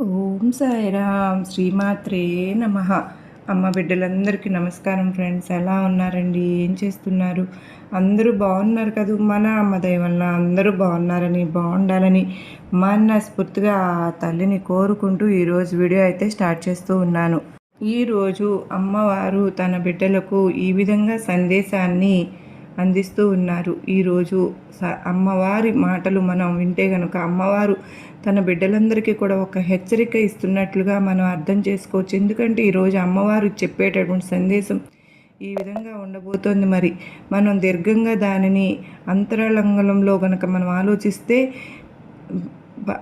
ఓం సాయిరామ్ శ్రీమాత్రే నమ. అమ్మ బిడ్డలందరికీ నమస్కారం ఫ్రెండ్స్. ఎలా ఉన్నారండి? ఏం చేస్తున్నారు? అందరూ బాగున్నారు కదా? మన అమ్మ దయ వల్ల అందరూ బాగుండాలని మనస్ఫూర్తిగా ఆ తల్లిని కోరుకుంటూ ఈరోజు వీడియో అయితే స్టార్ట్ చేస్తూ ఉన్నాను. ఈరోజు అమ్మవారు తన బిడ్డలకు ఈ విధంగా సందేశాన్ని అందిస్తూ ఉన్నారు. ఈరోజు అమ్మవారి మాటలు మనం వింటే కనుక అమ్మవారు తన బిడ్డలందరికీ కూడా ఒక హెచ్చరిక ఇస్తున్నట్లుగా మనం అర్థం చేసుకోవచ్చు. ఎందుకంటే ఈరోజు అమ్మవారు చెప్పేటటువంటి సందేశం ఈ విధంగా ఉండబోతోంది. మరి మనం దీర్ఘంగా దానిని అంతరాళంగంలో కనుక మనం ఆలోచిస్తే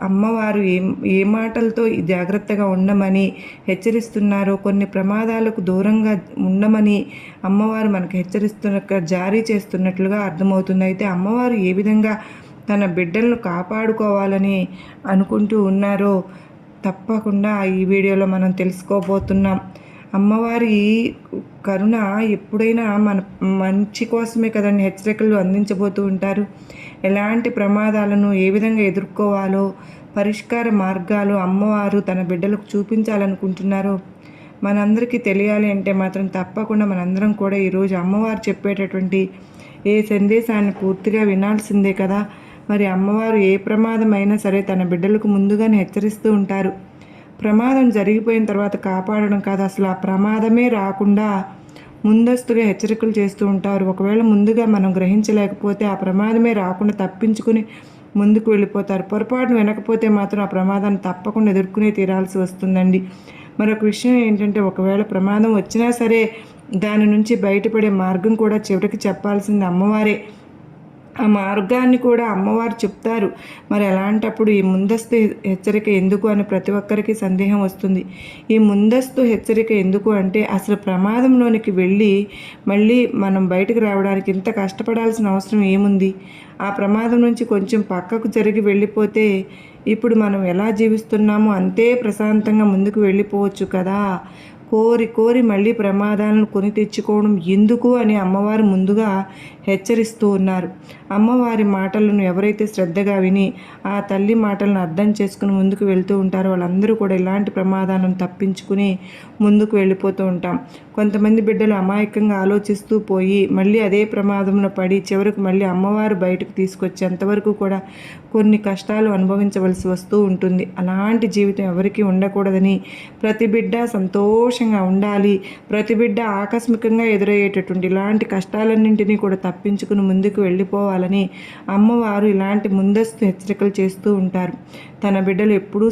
అమ్మవారు ఏ మాటలతో జాగ్రత్తగా ఉండమని హెచ్చరిస్తున్నారో, కొన్ని ప్రమాదాలకు దూరంగా ఉండమని అమ్మవారు మనకు జారీ చేస్తున్నట్లుగా అర్థమవుతుంది. అయితే అమ్మవారు ఏ విధంగా తన బిడ్డలను కాపాడుకోవాలని అనుకుంటూ ఉన్నారో తప్పకుండా ఈ వీడియోలో మనం తెలుసుకోబోతున్నాం. అమ్మవారి కరుణ ఎప్పుడైనా మన మంచి కోసమే కదండి హెచ్చరికలు అందించబోతూ ఉంటారు. ఎలాంటి ప్రమాదాలను ఏ విధంగా ఎదుర్కోవాలో పరిష్కార మార్గాలు అమ్మవారు తన బిడ్డలకు చూపించాలనుకుంటున్నారో మనందరికీ తెలియాలి అంటే మాత్రం తప్పకుండా మనందరం కూడా ఈరోజు అమ్మవారు చెప్పేటటువంటి ఏ సందేశాన్ని పూర్తిగా వినాల్సిందే కదా. మరి అమ్మవారు ఏ ప్రమాదం అయినా సరే తన బిడ్డలకు ముందుగానే హెచ్చరిస్తూ ఉంటారు. ప్రమాదం జరిగిపోయిన తర్వాత కాపాడడం కాదు, అసలు ఆ ప్రమాదమే రాకుండా ముందస్తుగా హెచ్చరికలు చేస్తూ ఉంటారు. ఒకవేళ ముందుగా మనం గ్రహించలేకపోతే ఆ ప్రమాదమే రాకుండా తప్పించుకుని ముందుకు వెళ్ళిపోతారు. పొరపాటును వినకపోతే మాత్రం ఆ ప్రమాదాన్ని తప్పకుండా ఎదుర్కొనే తీరాల్సి వస్తుందండి. మరొక విషయం ఏంటంటే, ఒకవేళ ప్రమాదం వచ్చినా సరే దాని నుంచి బయటపడే మార్గం కూడా చివరికి చెప్పాల్సింది అమ్మవారే. ఆ మార్గాన్ని కూడా అమ్మవారు చెప్తారు. మరి అలాంటప్పుడు ఈ ముందస్తు హెచ్చరిక ఎందుకు అని ప్రతి ఒక్కరికి సందేహం వస్తుంది. ఈ ముందస్తు హెచ్చరిక ఎందుకు అంటే, అసలు ప్రమాదంలోనికి వెళ్ళి మళ్ళీ మనం బయటకు రావడానికి ఇంత కష్టపడాల్సిన అవసరం ఏముంది? ఆ ప్రమాదం నుంచి కొంచెం పక్కకు జరిగి వెళ్ళిపోతే ఇప్పుడు మనం ఎలా జీవిస్తున్నామో అంతే ప్రశాంతంగా ముందుకు వెళ్ళిపోవచ్చు కదా. కోరి మళ్ళీ ప్రమాదాలను కొని తెచ్చుకోవడం ఎందుకు అని అమ్మవారు ముందుగా హెచ్చరిస్తూ ఉన్నారు. అమ్మవారి మాటలను ఎవరైతే శ్రద్ధగా విని ఆ తల్లి మాటలను అర్థం చేసుకుని ముందుకు వెళ్తూ ఉంటారో వాళ్ళందరూ కూడా ఇలాంటి ప్రమాదాలను తప్పించుకుని ముందుకు వెళ్ళిపోతూ ఉంటాం. కొంతమంది బిడ్డలు అమాయకంగా ఆలోచిస్తూ పోయి మళ్ళీ అదే ప్రమాదంలో పడి చివరికి మళ్ళీ అమ్మవారు బయటకు తీసుకొచ్చేంతవరకు కూడా కొన్ని కష్టాలు అనుభవించవలసి వస్తూ ఉంటుంది. అలాంటి జీవితం ఎవరికీ ఉండకూడదని, ప్రతి బిడ్డ సంతోషంగా ఉండాలి, ప్రతి బిడ్డ ఆకస్మికంగా ఎదురయ్యేటటువంటి ఇలాంటి కష్టాలన్నింటినీ కూడా తప్పించుకుని ముందుకు వెళ్ళిపోవాలని అమ్మవారు ఇలాంటి ముందస్తు హెచ్చరికలు చేస్తూ ఉంటారు. తన బిడ్డలు ఎప్పుడూ